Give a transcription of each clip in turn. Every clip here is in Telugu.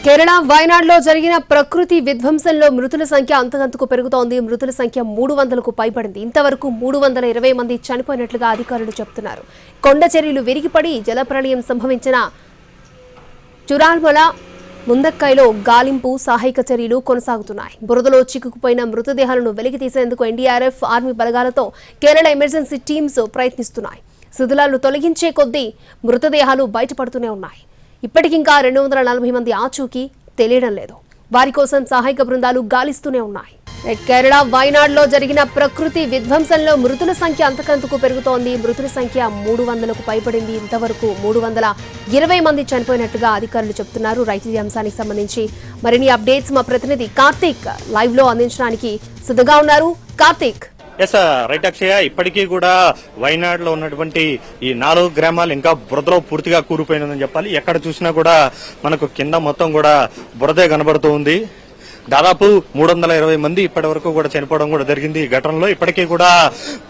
కేరళ వయనాడులో జరిగిన ప్రకృతి విధ్వంసంలో మృతుల సంఖ్య అంతకంతకు పెరుగుతోంది. మృతుల సంఖ్య 300కు పైబడింది. ఇంతవరకు 320 మంది చనిపోయినట్లుగా అధికారులు చెబుతున్నారు. కొండ చర్యలు విరిగిపడి జలప్రళయం సంభవించిన చురాల్మల ముందక్కైలో గాలింపు సహాయక చర్యలు కొనసాగుతున్నాయి. బురదలో చిక్కుకుపోయిన మృతదేహాలను వెలికి తీసేందుకు ఎన్డీఆర్ఎఫ్ ఆర్మీ బలగాలతో కేరళ ఎమర్జెన్సీ టీమ్స్ ప్రయత్నిస్తున్నాయి. శిథిలాలను తొలగించే కొద్దీ మృతదేహాలు బయటపడుతూనే ఉన్నాయి. ఇప్పటికింకా 240 మంది ఆచూకీ తెలియడం లేదు. వారి కోసం సహాయక బృందాలు గాలిస్తూనే ఉన్నాయి. కేరళ వయనాడులో జరిగిన ప్రకృతి విధ్వంసంలో మృతుల సంఖ్య అంతకంతకు పెరుగుతోంది. మృతుల సంఖ్య 300కు పైబడింది. ఇంతవరకు 320 మంది చనిపోయినట్టుగా అధికారులు చెబుతున్నారు. రైతు అంశానికి సంబంధించి మరిన్ని అప్డేట్స్ మా ప్రతినిధి కార్తీక్ లైవ్ లో అందించడానికి సిద్ధంగా ఉన్నారు. కార్తీక్. రైట్ అక్షయ, ఇప్పటికీ కూడా వయనాడులో ఉన్నటువంటి ఈ 4 గ్రామాలు ఇంకా బురదలో పూర్తిగా కూరుపోయినదని చెప్పాలి. ఎక్కడ చూసినా కూడా మనకు కింద మొత్తం కూడా బురదే కనబడుతూ ఉంది. దాదాపు 320 మంది ఇప్పటి వరకు కూడా చనిపోవడం కూడా జరిగింది. ఈ ఘటనలో ఇప్పటికీ కూడా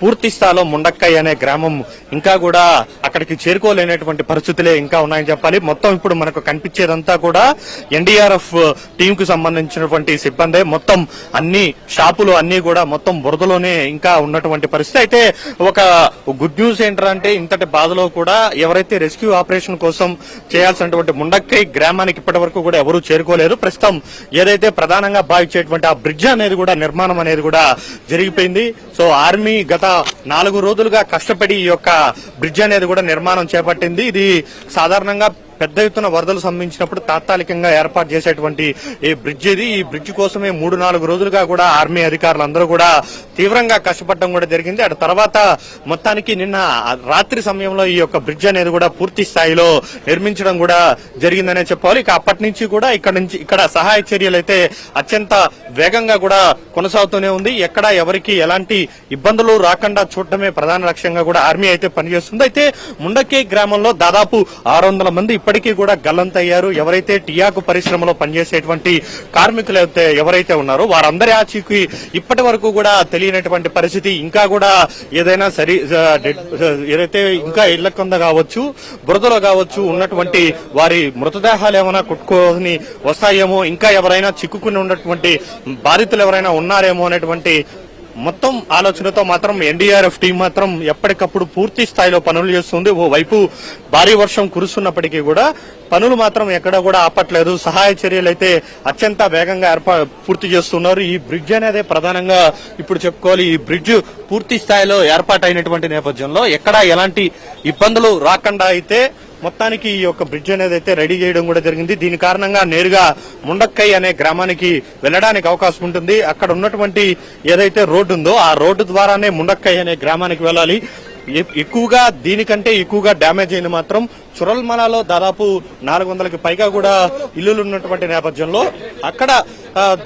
పూర్తి స్థాయిలో ముండక్కై అనే గ్రామం ఇంకా కూడా అక్కడికి చేరుకోలేనటువంటి పరిస్థితులే ఇంకా ఉన్నాయని చెప్పాలి. మొత్తం ఇప్పుడు మనకు కనిపించేదంతా కూడా ఎన్డీఆర్ఎఫ్ టీం కు సంబంధించినటువంటి సిబ్బంది. మొత్తం అన్ని షాపులు అన్ని కూడా మొత్తం బురదలోనే ఇంకా ఉన్నటువంటి పరిస్థితి. అయితే ఒక గుడ్ న్యూస్ ఏంటంటే ఇంతటి బాధలో కూడా ఎవరైతే రెస్క్యూ ఆపరేషన్ కోసం చేయాల్సినటువంటి ముండక్కై గ్రామానికి ఇప్పటి వరకు కూడా ఎవరూ చేరుకోలేదు. ప్రస్తుతం ఏదైతే ప్రధాన భావించేటువంటి ఆ బ్రిడ్జ్ అనేది కూడా నిర్మాణం అనేది కూడా జరిగిపోయింది. సో ఆర్మీ గత 4 రోజులుగా కష్టపడి ఈ యొక్క బ్రిడ్జ్ అనేది కూడా నిర్మాణం చేపట్టింది. ఇది సాధారణంగా పెద్ద ఎత్తున వరదలు సంభవించినప్పుడు తాత్కాలికంగా ఏర్పాటు చేసేటువంటి ఈ బ్రిడ్జ్ ఇది. ఈ బ్రిడ్జ్ కోసమే 3-4 రోజులుగా కూడా ఆర్మీ అధికారులందరూ కూడా తీవ్రంగా కష్టపడడం కూడా జరిగింది. అటు తర్వాత మొత్తానికి నిన్న రాత్రి సమయంలో ఈ యొక్క బ్రిడ్జ్ అనేది కూడా పూర్తి స్థాయిలో నిర్మించడం కూడా జరిగిందనే చెప్పాలి. ఇక అప్పటి నుంచి కూడా ఇక్కడ సహాయ చర్యలు అయితే అత్యంత వేగంగా కూడా కొనసాగుతూనే ఉంది. ఎక్కడ ఎవరికి ఎలాంటి ఇబ్బందులు రాకుండా చూడటమే ప్రధాన లక్ష్యంగా కూడా ఆర్మీ అయితే పనిచేస్తుంది. అయితే ముండక్కై గ్రామంలో దాదాపు 600 మంది ఇప్పటికీ కూడా గల్లంతయ్యారు. ఎవరైతే టియాకు పరిశ్రమలో పనిచేసేటువంటి కార్మికులు ఎవరైతే ఉన్నారో వారందరి ఆచూకీ ఇప్పటి వరకు కూడా తెలియనటువంటి పరిస్థితి. ఇంకా కూడా ఏదైనా ఏదైతే ఇంకా ఇళ్ల కింద కావచ్చు, బురదలో కావచ్చు ఉన్నటువంటి వారి మృతదేహాలు ఏమైనా కొట్టుకొని వస్తాయేమో, ఇంకా ఎవరైనా చిక్కుకుని ఉన్నటువంటి బాధితులు ఎవరైనా ఉన్నారేమో అనేటువంటి మొత్తం ఆలోచనతో మాత్రం ఎన్డీఆర్ఎఫ్ టీం మాత్రం ఎప్పటికప్పుడు పూర్తి స్థాయిలో పనులు చేస్తుంది. ఓవైపు భారీ వర్షం కురుస్తున్నప్పటికీ కూడా పనులు మాత్రం ఎక్కడ కూడా ఆపట్లేదు. సహాయ చర్యలు అయితే అత్యంత వేగంగా పూర్తి చేస్తున్నారు. ఈ బ్రిడ్జ్ అనేది ప్రధానంగా ఇప్పుడు చెప్పుకోవాలి. ఈ బ్రిడ్జ్ పూర్తి స్థాయిలో ఏర్పాటైనటువంటి నేపథ్యంలో ఎక్కడ ఎలాంటి ఇబ్బందులు రాకుండా అయితే మొత్తానికి ఈ యొక్క బ్రిడ్జ్ అనేది అయితే రెడీ చేయడం కూడా జరిగింది. దీని కారణంగా నేరుగా ముండక్కై అనే గ్రామానికి వెళ్లడానికి అవకాశం ఉంటుంది. అక్కడ ఉన్నటువంటి ఏదైతే రోడ్డు ఉందో ఆ రోడ్డు ద్వారానే ముండక్కై అనే గ్రామానికి వెళ్లాలి. ఎక్కువగా దీనికంటే ఎక్కువగా డ్యామేజ్ అయింది మాత్రం చురల్మలలో దాదాపు 400కి పైగా కూడా ఇల్లులు ఉన్నటువంటి నేపథ్యంలో అక్కడ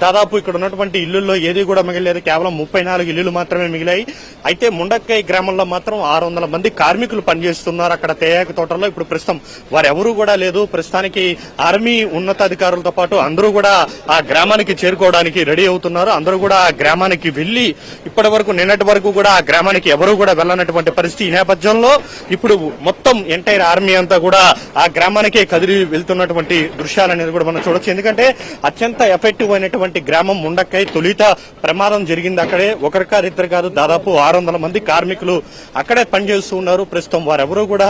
దాదాపు ఇక్కడ ఉన్నటువంటి ఇళ్లలో ఏది కూడా మిగిలేదు. కేవలం 34 ఇల్లులు మాత్రమే మిగిలాయి. అయితే ముండక్కై గ్రామంలో మాత్రం 600 మంది కార్మికులు పనిచేస్తున్నారు అక్కడ తేయాకు తోటలో. ఇప్పుడు ప్రస్తుతం వారెవరూ కూడా లేదు. ప్రస్తుతానికి ఆర్మీ ఉన్నతాధికారులతో పాటు అందరూ కూడా ఆ గ్రామానికి చేరుకోవడానికి రెడీ అవుతున్నారు. అందరూ కూడా ఆ గ్రామానికి వెళ్లి ఇప్పటి వరకు నిన్నటి వరకు కూడా ఆ గ్రామానికి ఎవరూ కూడా వెళ్లనటువంటి పరిస్థితి. ఈ నేపథ్యంలో ఇప్పుడు మొత్తం ఎంటైర్ ఆర్మీ అంతా కూడా ఆ గ్రామానికే కదిలి వెళ్తున్నటువంటి దృశ్యాలు అనేది కూడా మనం చూడొచ్చు. ఎందుకంటే అత్యంత ఎఫెక్టివ్ అయినటువంటి గ్రామం ముండక్కై. తొలిత ప్రమాదం జరిగింది అక్కడే. ఒకరి కాదు ఇద్దరు కాదు, దాదాపు 600 మంది కార్మికులు అక్కడే పనిచేస్తూ ఉన్నారు. ప్రస్తుతం వారెవరూ కూడా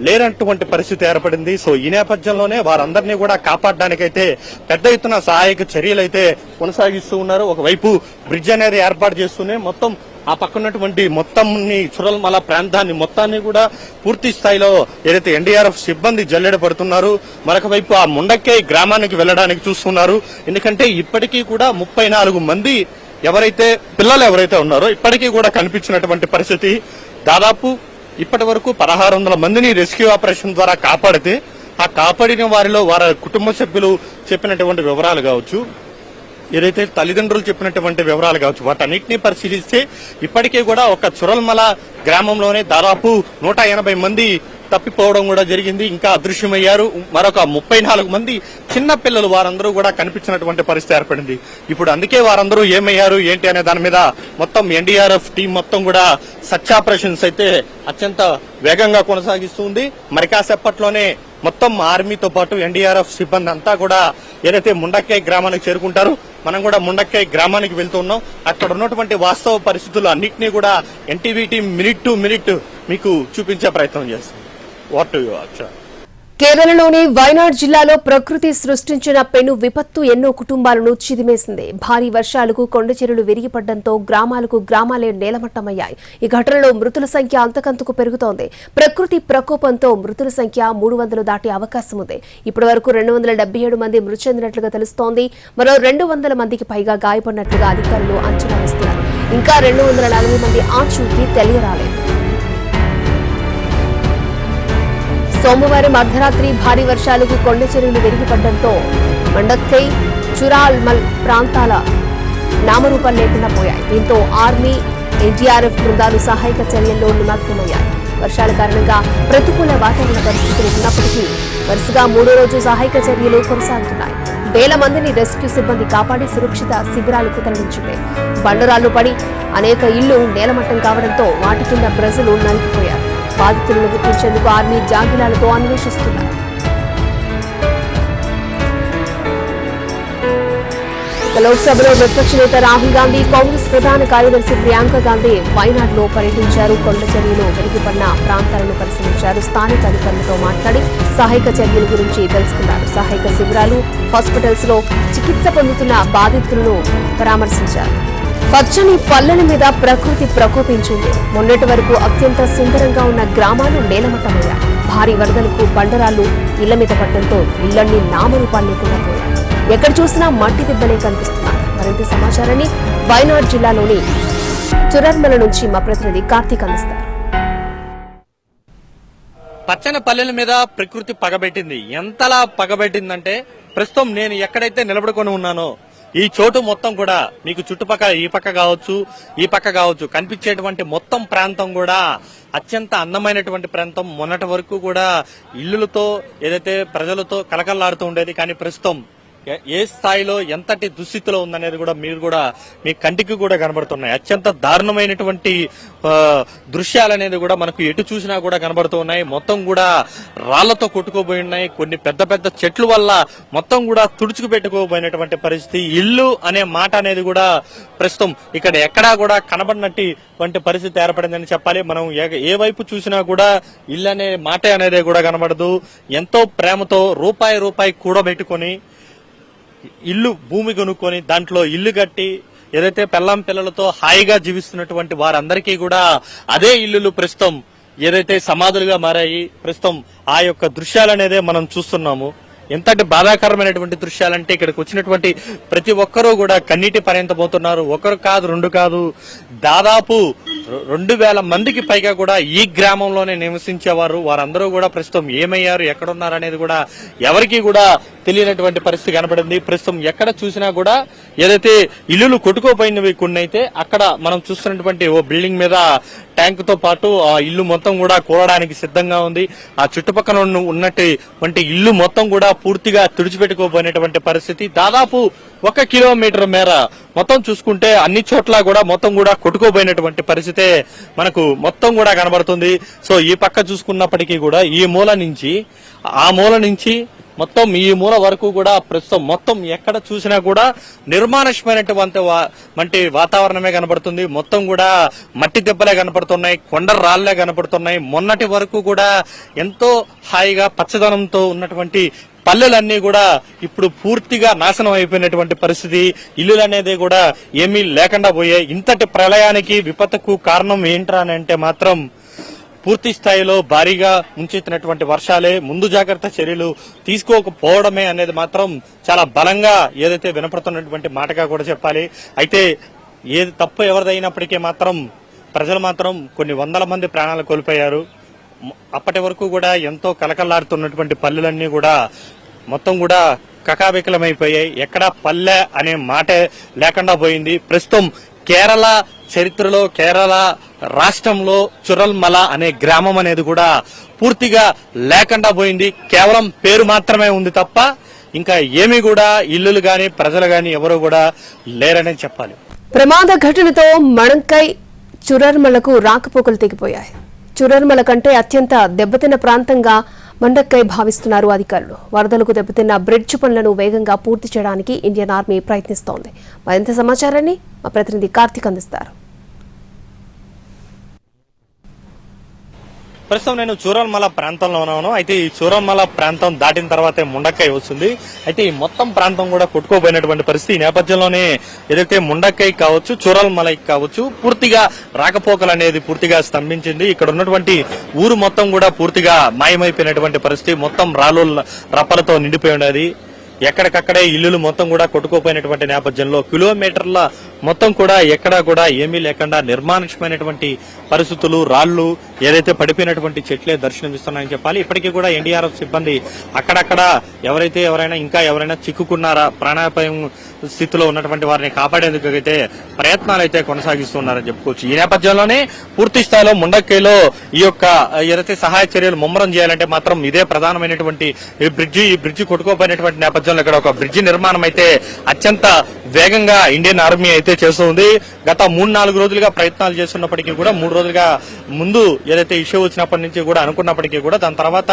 లేనటువంటి పరిస్థితి ఏర్పడింది. సో ఈ నేపథ్యంలోనే వారందరినీ కూడా కాపాడడానికైతే పెద్ద ఎత్తున సహాయక చర్యలు అయితే కొనసాగిస్తూ ఉన్నారు. ఒకవైపు బ్రిడ్జ్ అనేది ఏర్పాటు చేస్తూనే మొత్తం ఆ పక్కనటువంటి మొత్తం చురల్మల ప్రాంతాన్ని మొత్తాన్ని కూడా పూర్తి స్థాయిలో ఏదైతే ఎన్డీఆర్ఎఫ్ సిబ్బంది జల్లెడ పడుతున్నారు. మరొక వైపు ఆ ముండక్కై గ్రామానికి వెళ్లడానికి చూస్తున్నారు. ఎందుకంటే ఇప్పటికీ కూడా 34 మంది పిల్లలు ఎవరైతే ఉన్నారో ఇప్పటికీ కూడా కనిపించినటువంటి పరిస్థితి. దాదాపు ఇప్పటి వరకు 1600 మందిని రెస్క్యూ ఆపరేషన్ ద్వారా కాపాడితే ఆ కాపాడిన వారిలో వారి కుటుంబ సభ్యులు చెప్పినటువంటి వివరాలు కావచ్చు, ఏదైతే తల్లిదండ్రులు చెప్పినటువంటి వివరాలు కావచ్చు, వాటన్నిటినీ పరిశీలిస్తే ఇప్పటికీ కూడా ఒక చురల్మల గ్రామంలోనే దాదాపు 180 మంది తప్పిపోవడం కూడా జరిగింది. ఇంకా అదృశ్యమయ్యారు. మరొక 34 మంది చిన్న పిల్లలు వారందరూ కూడా కనిపించినటువంటి పరిస్థితి ఏర్పడింది. ఇప్పుడు అందుకే వారందరూ ఏమయ్యారు ఏంటి అనే దాని మీద మొత్తం ఎన్డీఆర్ఎఫ్ టీం మొత్తం కూడా సర్చ్ ఆపరేషన్స్ అయితే అత్యంత వేగంగా కొనసాగిస్తుంది. మరి కాసేపట్లోనే మొత్తం ఆర్మీతో పాటు ఎన్డీఆర్ఎఫ్ సిబ్బంది అంతా కూడా ఏదైతే ముండక్కాయ గ్రామానికి చేరుకుంటారో మనం కూడా ముండక్కాయ గ్రామానికి వెళ్తున్నాం. అక్కడ ఉన్నటువంటి వాస్తవ పరిస్థితులు అన్నింటినీ కూడా NTV team minute to minute మీకు చూపించే ప్రయత్నం చేస్తుంది. వాట్ టు యు అక్షర? కేరళలోని వైనాడ్ జిల్లాలో ప్రకృతి సృష్టించిన పెను విపత్తు ఎన్నో కుటుంబాలను చిదిమేసింది. భారీ వర్షాలకు కొండచెరులు విరిగిపడడంతో గ్రామాలే నేలమట్టమయ్యాయి. ఈ ఘటనలో మృతుల సంఖ్య అంతకంతకు పెరుగుతోంది. ప్రకృతి ప్రకోపంతో మృతుల సంఖ్య 300 దాటే అవకాశం ఉంది. ఇప్పటి వరకు 277 మంది మృతి చెందినట్లుగా తెలుస్తోంది. మరో 200 మందికి పైగా గాయపడినట్లుగా అధికారులు అంచనా వేస్తున్నారు. ఇంకా 240 మంది ఆచూకీ తెలియరాలేదు. సోమవారం అర్ధరాత్రి భారీ వర్షాలకు కొండ చెరువులు విరిగిపడడంతో మండక్కై చురాల్మల్ ప్రాంతాల నామరూపం లేకుండా పోయాయి. దీంతో ఆర్మీ, ఎన్డీఆర్ఎఫ్ బృందాలు సహాయక చర్యల్లో నిమగ్నమయ్యాయి. వర్షాల కారణంగా ప్రతికూల వాతావరణ పరిస్థితులు ఉన్నప్పటికీ వరుసగా 3వ రోజు సహాయక చర్యలు కొనసాగుతున్నాయి. వేల మందిని రెస్క్యూ సిబ్బంది కాపాడి సురక్షిత శిబిరాలకు తరలించింది. బండరాళ్లు పడి అనేక ఇళ్లు నేలమట్టం కావడంతో వాటి కింద ప్రజలు నలిగిపోయారు. బాధితులను గుర్తించేందుకు ఆర్మీ జాగిలాలతో అన్వేషిస్తున్నారు. లోక్సభలో విపక్ష నేత రాహుల్ గాంధీ, కాంగ్రెస్ ప్రధాన కార్యదర్శి ప్రియాంక గాంధీ వైనాడ్లో పర్యటించారు. కొండ చర్యలు వెలిగిపడిన ప్రాంతాలను పరిశీలించారు. స్థానిక అధికారులతో మాట్లాడి సహాయక చర్యల గురించి తెలుసుకున్నారు. సహాయక శిబిరాలు, హాస్పిటల్స్ లో చికిత్స పొందుతున్న బాధితులను పరామర్శించారు. పచ్చని పల్లెల మీద ప్రకృతి ప్రకోపించింది. మొన్నటి వరకు అత్యంత సుందరంగా ఉన్న గ్రామాలు నేలమట్టమయ్యాయి. భారీ వరదలకు బండరాళ్లు ఇళ్ల మీద పడడంతో ఇళ్లన్నీ నామరూపాలు లేకుండా పోయాయి. ఎక్కడ చూసినా మట్టి దిబ్బలే కనిపిస్తున్నాయి. మరింత సమాచారాన్ని వైనాడ్ జిల్లాలోని చురర్మల నుంచి మా ప్రతినిధి కార్తీక్ అందిస్తారు. పచ్చని పల్లెల మీద ప్రకృతి పగబెట్టింది. ఎంతలా పగబెట్టిందంటే ప్రస్తుతం నేను ఎక్కడైతే నిలబడుకొని ఉన్నానో ఈ చోటు మొత్తం కూడా మీకు చుట్టుపక్కల ఈ పక్క కావచ్చు కనిపించేటువంటి మొత్తం ప్రాంతం కూడా అత్యంత అందమైనటువంటి ప్రాంతం. మొన్నటి వరకు కూడా ఇళ్లతో ఏదైతే ప్రజలతో కలకల్లాడుతూ ఉండేది, కానీ ప్రస్తుతం ఏ స్థాయిలో ఎంతటి దుస్థితిలో ఉందనేది కూడా మీరు కూడా మీ కంటికి కూడా కనబడుతున్నాయి. అత్యంత దారుణమైనటువంటి దృశ్యాలు అనేది కూడా మనకు ఎటు చూసినా కూడా కనబడుతూ ఉన్నాయి. మొత్తం కూడా రాళ్లతో కొట్టుకోబోయి ఉన్నాయి. కొన్ని పెద్ద పెద్ద చెట్లు వల్ల మొత్తం కూడా తుడుచుకు పెట్టుకోబోయినటువంటి పరిస్థితి. ఇల్లు అనే మాట అనేది కూడా ప్రస్తుతం ఇక్కడ ఎక్కడా కూడా కనబడినటువంటి పరిస్థితి ఏర్పడిందని చెప్పాలి. మనం ఏ వైపు చూసినా కూడా ఇల్లు అనే మాట అనేది కూడా కనబడదు. ఎంతో ప్రేమతో రూపాయి కూడబెట్టుకొని ఇల్లు భూమి కొనుక్కొని దాంట్లో ఇల్లు కట్టి ఏదైతే పెళ్ళాం పిల్లలతో హాయిగా జీవిస్తున్నటువంటి వారందరికీ కూడా అదే ఇల్లులు ప్రస్తుతం ఏదైతే సమాధులుగా మారాయి. ప్రస్తుతం ఆ యొక్క దృశ్యాలనేదే మనం చూస్తున్నాము. ఎంతటి బాధాకరమైనటువంటి దృశ్యాలంటే ఇక్కడికి వచ్చినటువంటి ప్రతి ఒక్కరూ కూడా కన్నీటి పర్యంతమవుతున్నారు. ఒకరు కాదు, రెండు కాదు, దాదాపు 2000 మందికి పైగా కూడా ఈ గ్రామంలోనే నివసించేవారు. వారందరూ కూడా ప్రస్తుతం ఏమయ్యారు, ఎక్కడున్నారు అనేది కూడా ఎవరికి కూడా తెలియనటువంటి పరిస్థితి కనబడింది. ప్రస్తుతం ఎక్కడ చూసినా కూడా ఏదైతే ఇల్లులు కొట్టుకోపోయినవి కొన్ని అయితే అక్కడ మనం చూస్తున్నటువంటి ఓ బిల్డింగ్ మీద ట్యాంక్ తో పాటు ఆ ఇల్లు మొత్తం కూడా కూలడానికి సిద్ధంగా ఉంది. ఆ చుట్టుపక్కల ఉన్నటువంటి ఇల్లు మొత్తం కూడా పూర్తిగా తుడిచిపెట్టుకోబోయినటువంటి పరిస్థితి. దాదాపు 1 కిలోమీటర్ మేర మొత్తం చూసుకుంటే అన్ని చోట్ల కూడా మొత్తం కూడా కొట్టుకోబోయినటువంటి పరిస్థితే మనకు మొత్తం కూడా కనబడుతుంది. సో ఈ పక్క చూసుకున్నప్పటికీ కూడా ఈ మూల నుంచి ఆ మూల నుంచి మొత్తం ఈ మూల వరకు కూడా ప్రస్తుతం మొత్తం ఎక్కడ చూసినా కూడా నిర్మానుష్యమైనటువంటి వాతావరణమే కనబడుతుంది. మొత్తం కూడా మట్టి దెబ్బలే కనపడుతున్నాయి, కొండ రాళ్లే కనపడుతున్నాయి. మొన్నటి వరకు కూడా ఎంతో హాయిగా పచ్చదనంతో ఉన్నటువంటి పల్లెలన్నీ కూడా ఇప్పుడు పూర్తిగా నాశనం అయిపోయినటువంటి పరిస్థితి. ఇల్లులు అనేది కూడా ఏమీ లేకుండా పోయాయి. ఇంతటి ప్రళయానికి విపత్తుకు కారణం ఏంట్రా అని అంటే మాత్రం పూర్తి స్థాయిలో భారీగా ముంచెత్తినటువంటి వర్షాలే, ముందు జాగ్రత్త చర్యలు తీసుకోకపోవడమే అనేది మాత్రం చాలా బలంగా ఏదైతే వినపడుతున్నటువంటి మాటగా కూడా చెప్పాలి. అయితే ఏది తప్పు ఎవరిదైనప్పటికీ మాత్రం ప్రజలు మాత్రం కొన్ని వందల మంది ప్రాణాలు కోల్పోయారు. అప్పటి వరకు కూడా ఎంతో కలకల్లాడుతున్నటువంటి పల్లెలన్నీ కూడా మొత్తం కూడా కకావికలమైపోయాయి. ఎక్కడా పల్లె అనే మాటే లేకుండా పోయింది. ప్రస్తుతం కేరళ చరిత్రలో, కేరళ రాష్ట్రంలో చురల్మల అనే గ్రామం అనేది కూడా పూర్తిగా లేకుండా పోయింది. కేవలం పేరు మాత్రమే ఉంది తప్ప ఇంకా ఏమీ కూడా ఇల్లులు గాని ప్రజలు గాని ఎవరు కూడా లేరని చెప్పాలి. ప్రమాద ఘటనతో మణంకై చురర్మలకు రాకపోకలు తెగిపోయాయి. చురర్మల కంటే అత్యంత దెబ్బతిన్న ప్రాంతంగా మండక్కై భావిస్తున్నారు అధికారులు. వరదలకు దెబ్బతిన్న బ్రిడ్జ్ పనులను వేగంగా పూర్తి చేయడానికి ఇండియన్ ఆర్మీ ప్రయత్నిస్తోంది. మరింత సమాచారాన్ని మా ప్రతినిధి కార్తీక్ అందిస్తారు. ప్రస్తుతం నేను చూరల్మల ప్రాంతంలో ఉన్నాను. అయితే ఈ చూరల్మల ప్రాంతం దాటిన తర్వాతే ముండక్కై వస్తుంది. అయితే ఈ మొత్తం ప్రాంతం కూడా కొట్టుకోపోయినటువంటి పరిస్థితి. ఈ నేపథ్యంలోనే ఏదైతే ముండక్కై కావచ్చు, చూరల్మలై కావచ్చు, పూర్తిగా రాకపోకలు అనేది పూర్తిగా స్తంభించింది. ఇక్కడ ఉన్నటువంటి ఊరు మొత్తం కూడా పూర్తిగా మాయమైపోయినటువంటి పరిస్థితి. మొత్తం రాళ్ళు రప్పలతో నిండిపోయి ఉన్నది. ఎక్కడికక్కడే ఇల్లులు మొత్తం కూడా కొట్టుకోపోయినటువంటి నేపథ్యంలో కిలోమీటర్ల మొత్తం కూడా ఎక్కడా కూడా ఏమీ లేకుండా నిర్మానుష్యమైనటువంటి పరిస్థితులు, రాళ్లు, ఏదైతే పడిపోయినటువంటి చెట్లే దర్శనమిస్తున్నాయని చెప్పాలి. ఇప్పటికీ కూడా ఎన్డీఆర్ఎఫ్ సిబ్బంది అక్కడక్కడ ఎవరైనా చిక్కుకున్నారా, ప్రాణాపాయం స్థితిలో ఉన్నటువంటి వారిని కాపాడేందుకు అయితే ప్రయత్నాలు అయితే కొనసాగిస్తున్నారని చెప్పుకోవచ్చు. ఈ నేపథ్యంలోనే పూర్తి స్థాయిలో ముండక్కైలో ఈ యొక్క ఏదైతే సహాయ చర్యలు ముమ్మరం చేయాలంటే మాత్రం ఇదే ప్రధానమైనటువంటి ఈ బ్రిడ్జి కొట్టుకోపోయినటువంటి నేపథ్యంలో ఇక్కడ ఒక బ్రిడ్జి నిర్మాణం అయితే అత్యంత వేగంగా ఇండియన్ ఆర్మీ అయితే చేస్తుంది. గత 3-4 రోజులుగా ప్రయత్నాలు చేస్తున్నప్పటికీ కూడా 3 రోజులుగా ముందు ఏదైతే ఇష్యూ వచ్చినప్పటి నుంచి కూడా అనుకున్నప్పటికీ కూడా దాని తర్వాత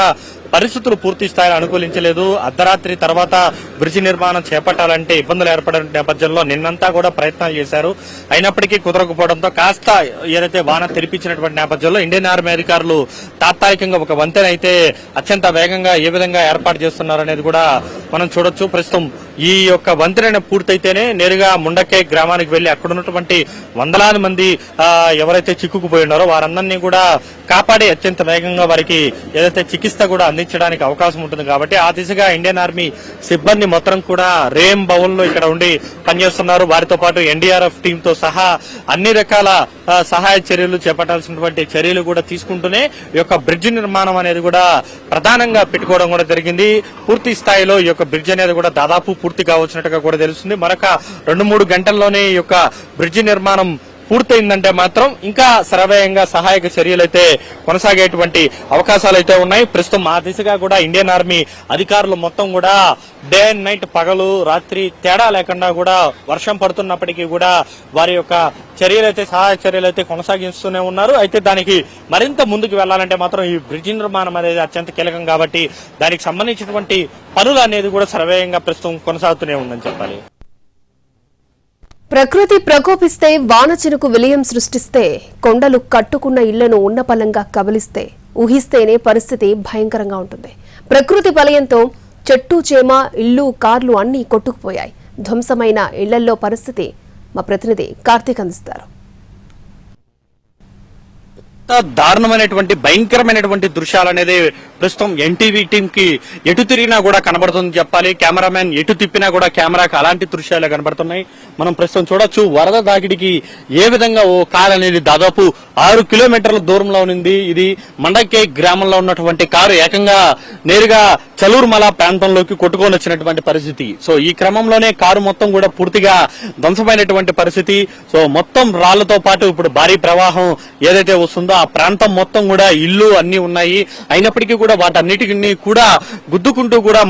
పరిస్థితులు పూర్తి స్థాయిలో అనుకూలించలేదు. అర్ధరాత్రి తర్వాత బ్రిడ్జి నిర్మాణం చేపట్టాలంటే ఇబ్బందులు ఏర్పడిన నేపథ్యంలో నిన్నంతా కూడా ప్రయత్నాలు చేశారు. అయినప్పటికీ కుదరకపోవడంతో కాస్త ఏదైతే వాన తెరిపించినటువంటి నేపథ్యంలో ఇండియన్ ఆర్మీ అధికారులు తాత్కాలికంగా ఒక వంతెన అయితే అత్యంత వేగంగా ఏ విధంగా ఏర్పాటు చేస్తున్నారనేది కూడా మనం చూడొచ్చు. ప్రస్తుతం ఈ యొక్క వంతెన పూర్తయితేనే నేరుగా ముండక్కై గ్రామానికి వెళ్లి అక్కడ ఉన్నటువంటి వందలాది మంది ఎవరైతే చిక్కుకుపోయి ఉన్నారో వారందరినీ కూడా కాపాడి అత్యంత వేగంగా వారికి ఏదైతే చికిత్స కూడా అందించడానికి అవకాశం ఉంటుంది. కాబట్టి ఆ దిశగా ఇండియన్ ఆర్మీ సిబ్బంది మొత్తం కూడా రేం భవన్లో ఇక్కడ ఉండి పనిచేస్తున్నారు. వారితో పాటు ఎన్డీఆర్ఎఫ్ టీమ్ తో సహా అన్ని రకాల సహాయ చర్యలు చేపట్టాల్సినటువంటి చర్యలు కూడా తీసుకుంటూనే ఈ యొక్క బ్రిడ్జ్ నిర్మాణం అనేది కూడా ప్రధానంగా పెట్టుకోవడం కూడా జరిగింది. పూర్తి స్థాయిలో ఈ యొక్క బ్రిడ్జ్ అనేది కూడా దాదాపు పూర్తి కావచ్చినట్టుగా కూడా తెలుస్తుంది. మరొక 2-3 గంటల్లోనే ఈ యొక్క బ్రిడ్జ్ నిర్మాణం పూర్తయిందంటే మాత్రం ఇంకా సరవేయంగా సహాయక చర్యలు అయితే కొనసాగేటువంటి అవకాశాలు అయితే ఉన్నాయి. ప్రస్తుతం ఆ దిశగా కూడా ఇండియన్ ఆర్మీ అధికారులు మొత్తం కూడా డే అండ్ నైట్, పగలు రాత్రి తేడా లేకుండా కూడా వర్షం పడుతున్నప్పటికీ కూడా వారి యొక్క సహాయ చర్యలు అయితే కొనసాగిస్తూనే ఉన్నారు. అయితే దానికి మరింత ముందుకు వెళ్లాలంటే మాత్రం ఈ బ్రిడ్జి నిర్మాణం అనేది అత్యంత కీలకం కాబట్టి దానికి సంబంధించినటువంటి పనులు అనేది కూడా సరవేయంగా ప్రస్తుతం కొనసాగుతూనే ఉందని చెప్పాలి. ప్రకృతి ప్రకోపిస్తే వాన చినుకు విలయం సృష్టిస్తే, కొండలు కట్టుకున్న ఇళ్లను ఉన్నపలంగా కబలిస్తే, ఊహిస్తేనే పరిస్థితి భయంకరంగా ఉంటుంది. ప్రకృతి బలయంతో చెట్టు చేమ, ఇళ్లు, కార్లు అన్నీ కొట్టుకుపోయాయి. ధ్వంసమైన ఇళ్లల్లో పరిస్థితి మా ప్రతినిధి కార్తీక్ అందిస్తారు. దారుణమైనటువంటి భయంకరమైనటువంటి దృశ్యాలు అనేది ప్రస్తుతం ఎన్టీవీ టీం కి ఎటు తిరిగినా కూడా కనబడుతుంది చెప్పాలి. కెమెరామెన్ ఎటు తిప్పినా కూడా కెమెరాకి అలాంటి దృశ్యాలే కనబడుతున్నాయి. మనం ప్రస్తుతం చూడొచ్చు వరద దాకిడికి ఏ విధంగా ఓ కారు అనేది దాదాపు 6 కిలోమీటర్ల దూరంలో ఉంది. ఇది మండక్కై గ్రామంలో ఉన్నటువంటి కారు ఏకంగా నేరుగా చలూరుమల ప్రాంతంలోకి కొట్టుకొని వచ్చినటువంటి పరిస్థితి. సో ఈ క్రమంలోనే కారు మొత్తం కూడా పూర్తిగా ధ్వంసమైనటువంటి పరిస్థితి. సో మొత్తం రాళ్లతో పాటు ఇప్పుడు భారీ ప్రవాహం ఏదైతే వస్తుందో ఆ ప్రాంతం మొత్తం కూడా ఇల్లు అన్ని ఉన్నాయి. అయినప్పటికీ కూడా వాటన్నిటిని కూడా గుద్దుకుంటూ కూడా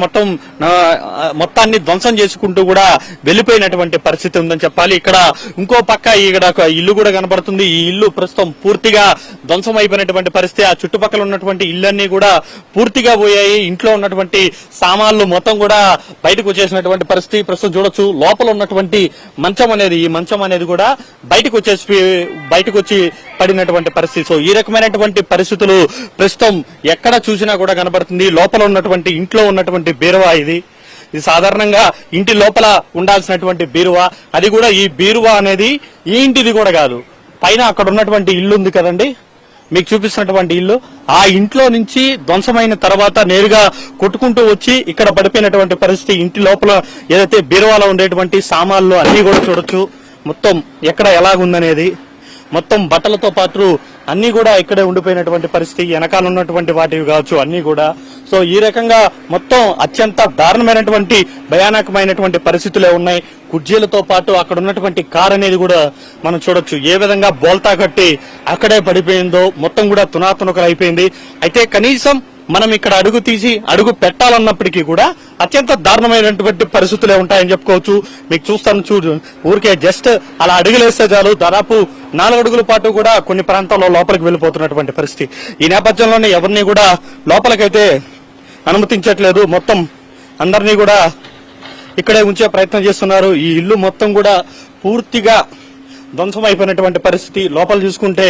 మొత్తాన్ని ధ్వంసం చేసుకుంటూ కూడా వెళ్లిపోయినటువంటి పరిస్థితి ఉందని చెప్పాలి. ఇక్కడ ఇంకో పక్క ఇక్కడ ఒక ఇల్లు కూడా కనబడుతుంది. ఈ ఇల్లు ప్రస్తుతం పూర్తిగా ధ్వంసం అయిపోయినటువంటి పరిస్థితి. ఆ చుట్టుపక్కల ఉన్నటువంటి ఇళ్ళన్నీ కూడా పూర్తిగా పోయాయి. ఇంట్లో ఉన్నటువంటి సామాన్లు మొత్తం కూడా బయటకు వచ్చేసినటువంటి పరిస్థితి. ప్రస్తుతం చూడొచ్చు లోపల ఉన్నటువంటి ఈ మంచం అనేది కూడా బయటకు వచ్చి పడినటువంటి పరిస్థితి. సో ఈ రకమైనటువంటి పరిస్థితులు ప్రస్తుతం ఎక్కడ చూసినా కూడా కనబడుతుంది. లోపల ఉన్నటువంటి ఇంట్లో ఉన్నటువంటి బీరువా ఇది సాధారణంగా ఇంటి లోపల ఉండాల్సినటువంటి బీరువా, అది కూడా ఈ బీరువా అనేది ఈ ఇంటిది కూడా కాదు. పైన అక్కడ ఉన్నటువంటి ఇల్లు ఉంది కదండి, మీకు చూపిస్తున్నటువంటి ఇల్లు, ఆ ఇంట్లో నుంచి ధ్వంసమైన తర్వాత నేరుగా కొట్టుకుంటూ వచ్చి ఇక్కడ పడిపోయినటువంటి పరిస్థితి. ఇంటి లోపల ఏదైతే బీరువాలో ఉండేటువంటి సామాన్లు అన్ని కూడా చూడొచ్చు. మొత్తం ఎక్కడ ఎలాగుందనేది మొత్తం బట్టలతో పాటు అన్ని కూడా ఇక్కడే ఉండిపోయినటువంటి పరిస్థితి. వెనకాల ఉన్నటువంటి వాటివి కావచ్చు అన్ని కూడా. సో ఈ రకంగా మొత్తం అత్యంత దారుణమైనటువంటి భయానకమైనటువంటి పరిస్థితులే ఉన్నాయి. కుర్చీలతో పాటు అక్కడ ఉన్నటువంటి కార్ అనేది కూడా మనం చూడొచ్చు ఏ విధంగా బోల్తా కట్టి అక్కడే పడిపోయిందో, మొత్తం కూడా తునాతునకలు అయిపోయింది. అయితే కనీసం మనం ఇక్కడ అడుగు పెట్టాలన్నప్పటికీ కూడా అత్యంత దారుణమైనటువంటి పరిస్థితులే ఉంటాయని చెప్పుకోవచ్చు. మీకు చూస్తాను ఊరికే జస్ట్ అలా అడుగులేస్తే చాలు దాదాపు 4 అడుగుల పాటు కూడా కొన్ని ప్రాంతాల్లో లోపలికి వెళ్ళిపోతున్నటువంటి పరిస్థితి. ఈ నేపథ్యంలోనే ఎవరిని కూడా లోపలికైతే అనుమతించట్లేదు. మొత్తం అందరినీ కూడా ఇక్కడే ఉంచే ప్రయత్నం చేస్తున్నారు. ఈ ఇల్లు మొత్తం కూడా పూర్తిగా ధ్వంసం అయిపోయినటువంటి పరిస్థితి. లోపల చూసుకుంటే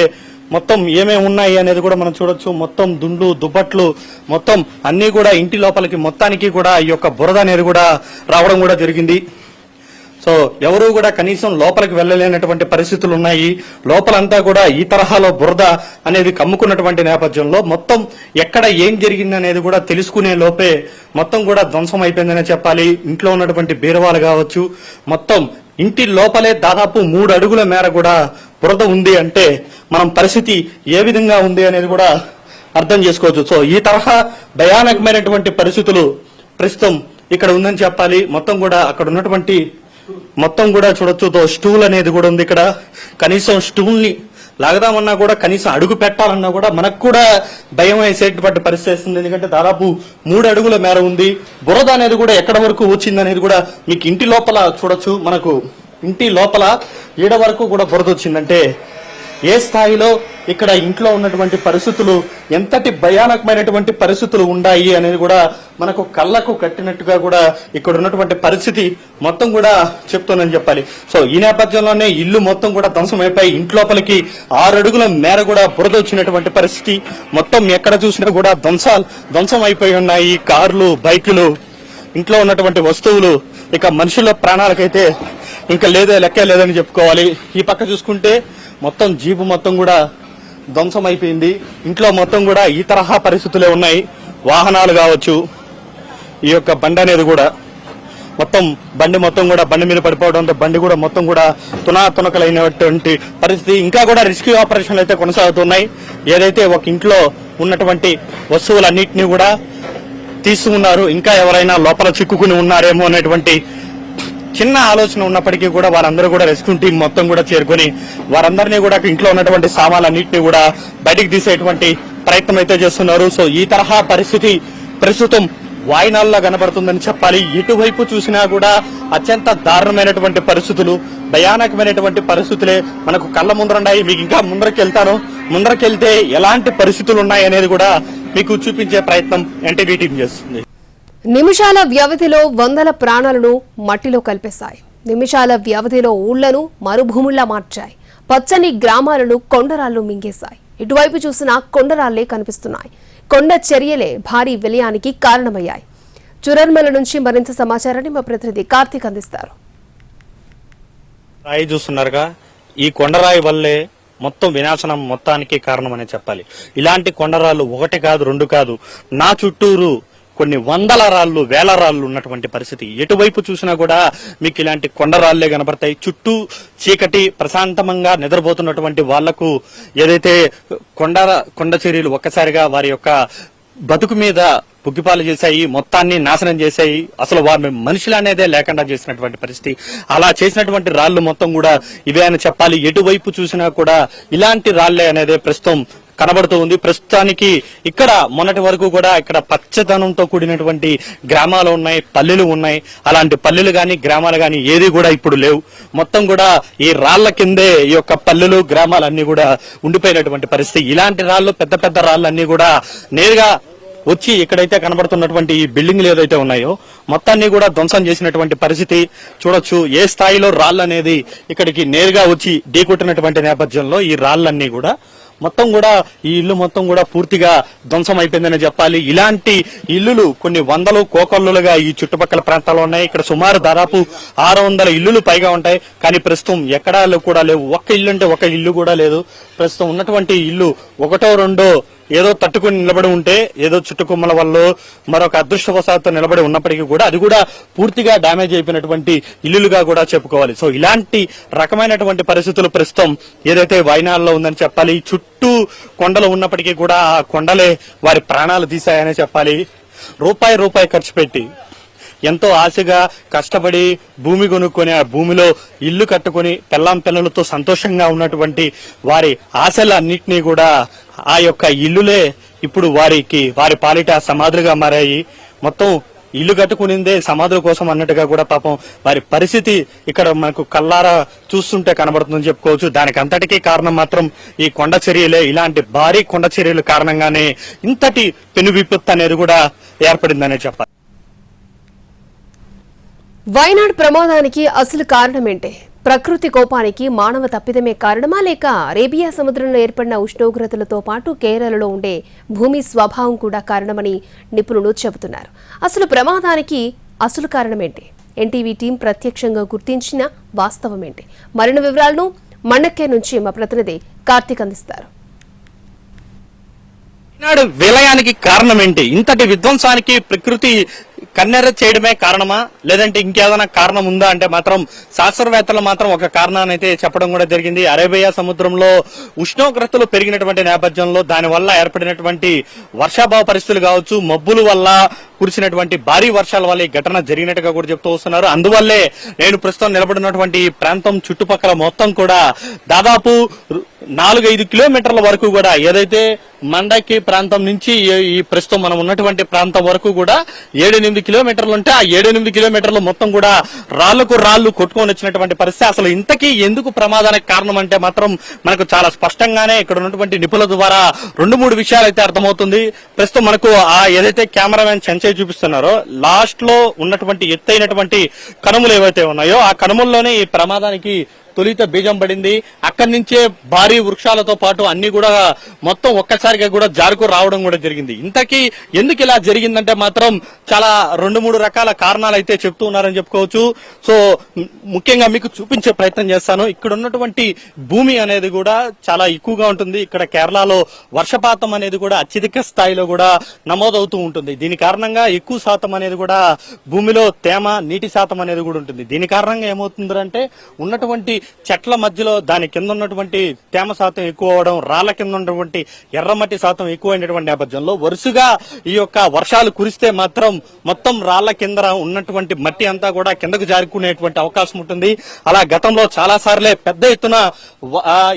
మొత్తం ఏమేమి ఉన్నాయి అనేది కూడా మనం చూడొచ్చు. మొత్తం దుండ్లు దుప్పట్లు మొత్తం అన్ని కూడా ఇంటి లోపలికి మొత్తానికి కూడా ఈ యొక్క బురద అనేది కూడా రావడం కూడా జరిగింది. సో ఎవరు కూడా కనీసం లోపలికి వెళ్ళలేనటువంటి పరిస్థితులు ఉన్నాయి. లోపలంతా కూడా ఈ తరహాలో బురద అనేది కమ్ముకున్నటువంటి నేపథ్యంలో మొత్తం ఎక్కడ ఏం జరిగింది అనేది కూడా తెలుసుకునే లోపే మొత్తం కూడా ధ్వంసం అయిపోయిందనే చెప్పాలి. ఇంట్లో ఉన్నటువంటి బీరువాలు కావచ్చు, మొత్తం ఇంటి లోపలే దాదాపు 3 అడుగుల మేర కూడా బురద ఉంది అంటే మనం పరిస్థితి ఏ విధంగా ఉంది అనేది కూడా అర్థం చేసుకోవచ్చు. సో ఈ తరహా భయానకమైనటువంటి పరిస్థితులు ప్రస్తుతం ఇక్కడ ఉందని చెప్పాలి. మొత్తం కూడా అక్కడ ఉన్నటువంటి మొత్తం కూడా చూడొచ్చు. స్టూల్ అనేది కూడా ఉంది ఇక్కడ. కనీసం స్టూల్ ని లాగదామన్నా కూడా కనీసం అడుగు పెట్టాలన్నా కూడా మనకు కూడా భయం వేసేటువంటి పరిస్థితి వస్తుంది. ఎందుకంటే దాదాపు 3 అడుగుల మేర ఉంది. బురద అనేది కూడా ఎక్కడ వరకు వచ్చింది అనేది కూడా మీకు ఇంటి లోపల చూడొచ్చు. మనకు ఇంటి లోపల ఈడ వరకు కూడా బురద వచ్చిందంటే ఏ స్థాయిలో ఇక్కడ ఇంట్లో ఉన్నటువంటి పరిస్థితులు ఎంతటి భయానకమైనటువంటి పరిస్థితులు ఉన్నాయి అనేది కూడా మనకు కళ్ళకు కట్టినట్టుగా కూడా ఇక్కడ ఉన్నటువంటి పరిస్థితి మొత్తం కూడా చెప్తానని చెప్పాలి. సో ఈ నేపథ్యంలోనే ఇల్లు మొత్తం కూడా ధ్వంసమైపోయి ఇంట్లోపలికి 6 అడుగుల మేర కూడా బురద వచ్చినటువంటి పరిస్థితి. మొత్తం ఎక్కడ చూసినా కూడా ధ్వంసం అయిపోయి ఉన్నాయి. కార్లు, బైకులు, ఇంట్లో ఉన్నటువంటి వస్తువులు, ఇక మనుషుల ప్రాణాలకైతే ఇంకా లెక్కే లేదని చెప్పుకోవాలి. ఈ పక్క చూసుకుంటే మొత్తం జీపు మొత్తం కూడా ధ్వంసం అయిపోయింది. ఇంట్లో మొత్తం కూడా ఈ తరహా పరిస్థితులే ఉన్నాయి. వాహనాలు కావచ్చు, ఈ యొక్క బండి అనేది కూడా మొత్తం మొత్తం కూడా బండి మీద పడిపోవడంతో బండి కూడా మొత్తం కూడా తునకలైనటువంటి పరిస్థితి. ఇంకా కూడా రెస్క్యూ ఆపరేషన్లు అయితే కొనసాగుతున్నాయి. ఏదైతే ఒక ఇంట్లో ఉన్నటువంటి వస్తువులన్నింటినీ కూడా తీసుకున్నారు. ఇంకా ఎవరైనా లోపల చిక్కుకుని ఉన్నారేమో అనేటువంటి చిన్న ఆలోచన ఉన్నప్పటికీ కూడా వారందరూ కూడా రెస్క్యూ టీం మొత్తం కూడా చేరుకొని వారందరినీ కూడా ఇంట్లో ఉన్నటువంటి సామాన్లన్నింటినీ కూడా బయటికి తీసేటువంటి ప్రయత్నం అయితే చేస్తున్నారు. సో ఈ తరహా పరిస్థితి ప్రస్తుతం వాయినాల్లో కనబడుతుందని చెప్పాలి. ఇటువైపు చూసినా కూడా అత్యంత దారుణమైనటువంటి పరిస్థితులు, భయానకమైనటువంటి పరిస్థితులే మనకు కళ్ళ ముందరున్నాయి. మీకు ఇంకా ముందరకెళ్తే ఎలాంటి పరిస్థితులు ఉన్నాయి అనేది కూడా మీకు చూపించే ప్రయత్నం ఎన్టీవీ టీం చేస్తుంది. నిమిషాల వ్యవధిలో వందల ప్రాణాలను మట్టిలో కలిపేశాయి. నిమిషాల వ్యవధిలో ఊళ్లను మరుభూముల్లా మార్చాయి. పచ్చని గ్రామాలను కొండరాళ్లు మింగేశాయి. ఇటువైపు చూసినా కొండరాళ్లే కనిపిస్తున్నాయి. కొండ చర్యలే భారీ విలయానికి కారణమయ్యాయి. చురర్మల నుంచి మరింత సమాచారాన్ని మా ప్రతినిధి కార్తీక్ అందిస్తారు. రాయి చూస్తున్నారుగా, ఈ కొండరాయి వల్లే మొత్తం వినాశనం మొత్తానికి కారణమని చెప్పాలి. ఇలాంటి కొండరాళ్లు 1 కాదు 2 కాదు, నా చుట్టూరు కొన్ని వందల రాళ్లు, వేల రాళ్లు ఉన్నటువంటి పరిస్థితి. ఎటువైపు చూసినా కూడా మీకు ఇలాంటి కొండరాళ్లే కనబడతాయి. చుట్టూ చీకటి, ప్రశాంతంగా నిద్రపోతున్నటువంటి వాళ్లకు ఏదైతే కొండ చర్యలు ఒక్కసారిగా వారి యొక్క బతుకు మీద పుగ్గిపాలు చేశాయి, మొత్తాన్ని నాశనం చేశాయి. అసలు వారిని మనుషులు అనేదే లేకుండా చేసినటువంటి పరిస్థితి. అలా చేసినటువంటి రాళ్లు మొత్తం కూడా ఇవే అని చెప్పాలి. ఎటువైపు చూసినా కూడా ఇలాంటి రాళ్లే అనేది ప్రస్తుతం కనబడుతూ ఉంది. ప్రస్తుతానికి ఇక్కడ మొన్నటి వరకు కూడా ఇక్కడ పచ్చదనంతో కూడినటువంటి గ్రామాలు ఉన్నాయి, పల్లెలు ఉన్నాయి. అలాంటి పల్లెలు గాని గ్రామాలు గాని ఏది కూడా ఇప్పుడు లేవు. మొత్తం కూడా ఈ రాళ్ల కిందే ఈ యొక్క పల్లెలు గ్రామాలన్నీ కూడా ఉండిపోయినటువంటి పరిస్థితి. ఇలాంటి రాళ్లు, పెద్ద పెద్ద రాళ్లన్నీ కూడా నేరుగా వచ్చి ఇక్కడైతే కనబడుతున్నటువంటి ఈ బిల్డింగ్లు ఏదైతే ఉన్నాయో మొత్తాన్ని కూడా ధ్వంసం చేసినటువంటి పరిస్థితి చూడొచ్చు. ఏ స్థాయిలో రాళ్ళు అనేది ఇక్కడికి నేరుగా వచ్చి ఢీకొట్టినటువంటి నేపథ్యంలో ఈ రాళ్లన్నీ కూడా మొత్తం కూడా ఈ ఇల్లు మొత్తం కూడా పూర్తిగా ధ్వంసం అయిపోయిందని చెప్పాలి. ఇలాంటి ఇల్లులు కొన్ని వందలు కోకొల్లులుగా ఈ చుట్టుపక్కల ప్రాంతాల్లో ఉన్నాయి. ఇక్కడ సుమారు దాదాపు 600 ఇల్లులు పైగా ఉంటాయి. కానీ ప్రస్తుతం ఎక్కడా కూడా లేవు. ఒక్క ఇల్లు అంటే ఒక ఇల్లు కూడా లేదు. ప్రస్తుతం ఉన్నటువంటి ఇల్లు 1, 2 ఏదో తట్టుకుని నిలబడి ఉంటే, ఏదో చుట్టుకుమ్మల వల్ల మరొక అదృష్టవశాత్తు నిలబడి ఉన్నప్పటికీ కూడా అది కూడా పూర్తిగా డ్యామేజ్ అయిపోయినటువంటి ఇల్లులుగా కూడా చెప్పుకోవాలి. సో ఇలాంటి రకమైనటువంటి పరిస్థితులు ప్రస్తుతం ఏదైతే వైనాల్లో ఉందని చెప్పాలి. చుట్టూ కొండలు ఉన్నప్పటికీ కూడా ఆ కొండలే వారి ప్రాణాలు తీశాయనే చెప్పాలి. రూపాయి ఖర్చు పెట్టి ఎంతో ఆశగా కష్టపడి భూమి కొనుక్కొని ఆ భూమిలో ఇల్లు కట్టుకుని పిల్లలతో సంతోషంగా ఉన్నటువంటి వారి ఆశలన్నింటినీ కూడా ఆ యొక్క ఇల్లులే ఇప్పుడు వారి పాలిట సమాధులుగా మారాయి. మొత్తం ఇల్లు కట్టుకునిందే సమాధుల కోసం అన్నట్టుగా కూడా పాపం వారి పరిస్థితి ఇక్కడ మనకు కల్లారా చూస్తుంటే కనబడుతుందని చెప్పుకోవచ్చు. దానికి అంతటికీ కారణం మాత్రం ఈ కొండ చర్యలే. ఇలాంటి భారీ కొండ చర్యల కారణంగానే ఇంతటి పెను విపత్తు అనేది కూడా ఏర్పడిందనే చెప్పాలి. వైనాడ్ ప్రమాదానికి అసలు కారణమేంటి? ప్రకృతి కోపానికి మానవ తప్పిదమే కారణమా, లేక అరేబియా సముద్రంలో ఏర్పడిన ఉష్ణోగ్రతలతో పాటు కేరళలో ఉండే భూమి స్వభావం కూడా కారణమని నిపుణులు చెబుతున్నారు. అసలు ప్రమాదానికి అసలు కారణమేంటి? ఎన్టీవీ టీం ప్రత్యక్షంగా గుర్తించిన వాస్తవమేంటి? మరిన్ని వివరాలను మన్నక్కే నుంచి మా ప్రతినిధి కార్తీక్ అందిస్తారు. ఈనాడు విలయానికి కారణం ఏంటి? ఇంతటి విధ్వంసానికి ప్రకృతి కన్నెర చేయడమే కారణమా, లేదంటే ఇంకేదైనా కారణం ఉందా అంటే మాత్రం శాస్త్రవేత్తలు మాత్రం ఒక కారణాన్ని అయితే చెప్పడం కూడా జరిగింది. అరేబియా సముద్రంలో ఉష్ణోగ్రతలు పెరిగినటువంటి నేపథ్యంలో దానివల్ల ఏర్పడినటువంటి వర్షాభావ పరిస్థితులు కావచ్చు, మబ్బుల వల్ల కురిసినటువంటి భారీ వర్షాల వల్ల ఈ ఘటన జరిగినట్టుగా కూడా చెప్తూ వస్తున్నారు. అందువల్లే నేను ప్రస్తుతం నిలబడినటువంటి ప్రాంతం చుట్టుపక్కల మొత్తం కూడా దాదాపు 4-5 కిలోమీటర్ల వరకు కూడా, ఏదైతే మండకి ప్రాంతం నుంచి ఈ ప్రస్తుతం మనం ఉన్నటువంటి ప్రాంతం వరకు కూడా 7-8 కిలోమీటర్లు ఉంటే ఆ 7-8 కిలోమీటర్లు మొత్తం కూడా రాళ్లకు రాళ్లు కొట్టుకొని వచ్చినటువంటి పరిస్థితి. అసలు ఇంతకీ ఎందుకు ప్రమాదానికి కారణం అంటే మాత్రం మనకు చాలా స్పష్టంగానే ఇక్కడ ఉన్నటువంటి నిపుణుల ద్వారా 2-3 విషయాలు అయితే అర్థమవుతుంది. ప్రస్తుతం మనకు ఆ ఏదైతే కెమెరామెన్ చెంచై చూపిస్తున్నారో లాస్ట్ లో ఉన్నటువంటి ఎత్తైనటువంటి కనుమలు ఏవైతే ఉన్నాయో ఆ కనుమల్లోనే ఈ ప్రమాదానికి తొలిత బీజం పడింది. అక్కడి నుంచే భారీ వృక్షాలతో పాటు అన్ని కూడా మొత్తం ఒక్కసారిగా కూడా జారుకు రావడం కూడా జరిగింది. ఇంతకీ ఎందుకు ఇలా జరిగిందంటే మాత్రం చాలా 2-3 రకాల కారణాలు అయితే చెప్తూ ఉన్నారని చెప్పుకోవచ్చు. సో ముఖ్యంగా మీకు చూపించే ప్రయత్నం చేస్తాను. ఇక్కడ ఉన్నటువంటి భూమి అనేది కూడా చాలా ఎక్కువగా ఉంటుంది. ఇక్కడ కేరళలో వర్షపాతం అనేది కూడా అత్యధిక స్థాయిలో కూడా నమోదవుతూ ఉంటుంది. దీని కారణంగా ఎక్కువ శాతం అనేది కూడా భూమిలో తేమ, నీటి శాతం అనేది కూడా ఉంటుంది. దీని కారణంగా ఏమవుతుందంటే ఉన్నటువంటి చెట్ల మధ్యలో దాని కింద ఉన్నటువంటి తేమ శాతం ఎక్కువ అవడం, రాళ్ల కింద ఉన్నటువంటి ఎర్రమట్టి శాతం ఎక్కువైనటువంటి నేపథ్యంలో వరుసగా ఈ యొక్క వర్షాలు కురిస్తే మాత్రం మొత్తం రాళ్ల కింద ఉన్నటువంటి మట్టి అంతా కూడా కిందకు జారుకునేటువంటి అవకాశం ఉంటుంది. అలా గతంలో చాలా సార్లే పెద్ద ఎత్తున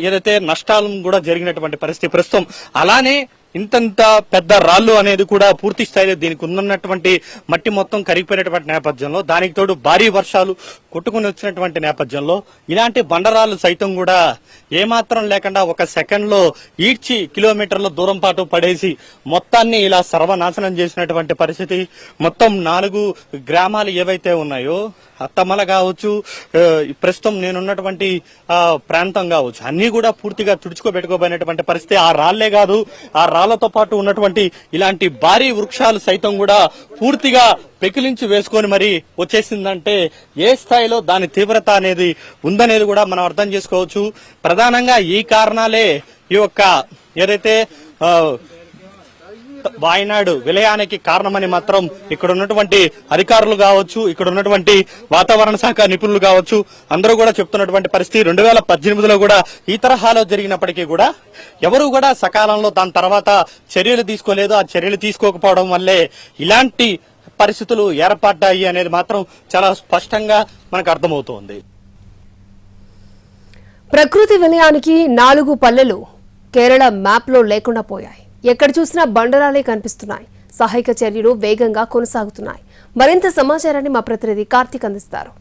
ఏదైతే నష్టాలు కూడా జరిగినటువంటి పరిస్థితి ప్రస్తుతం. అలానే ఇంతంత పెద్ద రాళ్లు అనేది కూడా పూర్తి స్థాయిలో దీనికి ఉన్నటువంటి మట్టి మొత్తం కరిగిపోయినటువంటి నేపథ్యంలో, దానికి తోడు భారీ వర్షాలు కొట్టుకుని వచ్చినటువంటి నేపథ్యంలో ఇలాంటి బండరాళ్లు సైతం కూడా ఏమాత్రం లేకుండా ఒక సెకండ్ లో ఈడ్చి కిలోమీటర్ల దూరం పాటు పడేసి మొత్తాన్ని ఇలా సర్వనాశనం చేసినటువంటి పరిస్థితి. మొత్తం 4 గ్రామాలు ఏవైతే ఉన్నాయో అత్తమల కావచ్చు, ప్రస్తుతం నేనున్నటువంటి ప్రాంతం కావచ్చు, అన్ని కూడా పూర్తిగా తుడుచుకోబెట్టుకోబోయినటువంటి పరిస్థితి. ఆ రాళ్లే కాదు, ఆ రాళ్లతో పాటు ఉన్నటువంటి ఇలాంటి భారీ వృక్షాలు సైతం కూడా పూర్తిగా పెకిలించి వేసుకొని మరి వచ్చేసిందంటే ఏ స్థాయిలో దాని తీవ్రత అనేది ఉందనేది కూడా మనం అర్థం చేసుకోవచ్చు. ప్రధానంగా ఈ కారణాలే ఈ యొక్క ఏదైతే వాయనాడు విలయానికి కారణమని మాత్రం ఇక్కడ ఉన్నటువంటి అధికారులు కావచ్చు, ఇక్కడ ఉన్నటువంటి వాతావరణ శాఖ నిపుణులు కావచ్చు, అందరూ కూడా చెప్తున్నటువంటి పరిస్థితి. 2018లో కూడా ఈ తరహాలో జరిగినప్పటికీ కూడా ఎవరు కూడా సకాలంలో దాని తర్వాత చర్యలు తీసుకోలేదు. ఆ చర్యలు తీసుకోకపోవడం వల్లే ఇలాంటి పరిస్థితులు ఏర్పడ్డాయి అనేది మాత్రం చాలా స్పష్టంగా మనకు అర్థమవుతోంది. ప్రకృతి విలయానికి 4 పల్లెలు కేరళ మ్యాప్ లో లేకుండా పోయాయి. ఎక్కడ చూసినా బండరాలే కనిపిస్తున్నాయి. సహాయక చర్యలు వేగంగా కొనసాగుతున్నాయి. మరింత సమాచారాన్ని మా ప్రతినిధి కార్తీక్ అందిస్తారు.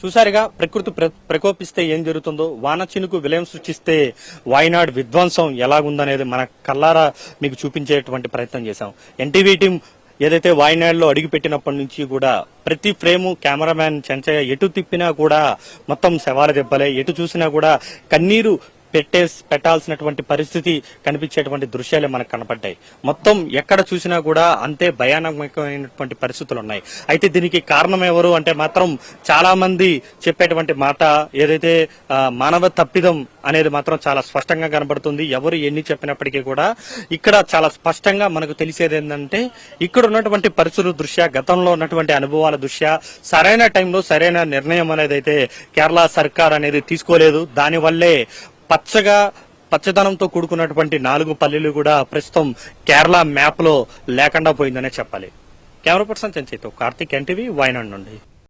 చూసారుగా ప్రకృతి ప్రకోపిస్తే ఏం జరుగుతుందో, వాన చినుకు విలయం సృష్టిస్తే వాయనాడ్ విధ్వంసం ఎలాగుందనేది మన కల్లారా మీకు చూపించేటువంటి ప్రయత్నం చేశాం. ఎన్టీవీ టీం ఏదైతే వాయనాడ్ లో అడుగు పెట్టినప్పటి నుంచి కూడా ప్రతి ఫ్రేము కెమెరామ్యాన్ చెంచయ్య ఎటు తిప్పినా కూడా మొత్తం శవాల దెబ్బలే, ఎటు చూసినా కూడా కన్నీరు పెట్టాల్సినటువంటి పరిస్థితి కనిపించేటువంటి దృశ్యాలే మనకు కనపడ్డాయి. మొత్తం ఎక్కడ చూసినా కూడా అంతే భయానకమైనటువంటి పరిస్థితులు ఉన్నాయి. అయితే దీనికి కారణం ఎవరు అంటే మాత్రం చాలా మంది చెప్పేటువంటి మాట ఏదైతే మానవ తప్పిదం అనేది మాత్రం చాలా స్పష్టంగా కనబడుతుంది. ఎవరు ఎన్ని చెప్పినప్పటికీ కూడా ఇక్కడ చాలా స్పష్టంగా మనకు తెలిసేది ఏంటంటే ఇక్కడ ఉన్నటువంటి పరిస్థితుల దృష్ట్యా, గతంలో ఉన్నటువంటి అనుభవాల దృష్ట్యా సరైన టైంలో సరైన నిర్ణయం అనేది అయితే కేరళ సర్కార్ అనేది తీసుకోలేదు. దానివల్లే పచ్చదనంతో కూడుకున్నటువంటి 4 పల్లెలు కూడా ప్రస్తుతం కేరళ మ్యాప్ లో లేకుండా పోయిందనే చెప్పాలి. కెమెరా పర్సన్ చెంచయ్తో కార్తీక్, ఎన్టీవీ, వాయనాడ్ నుండి.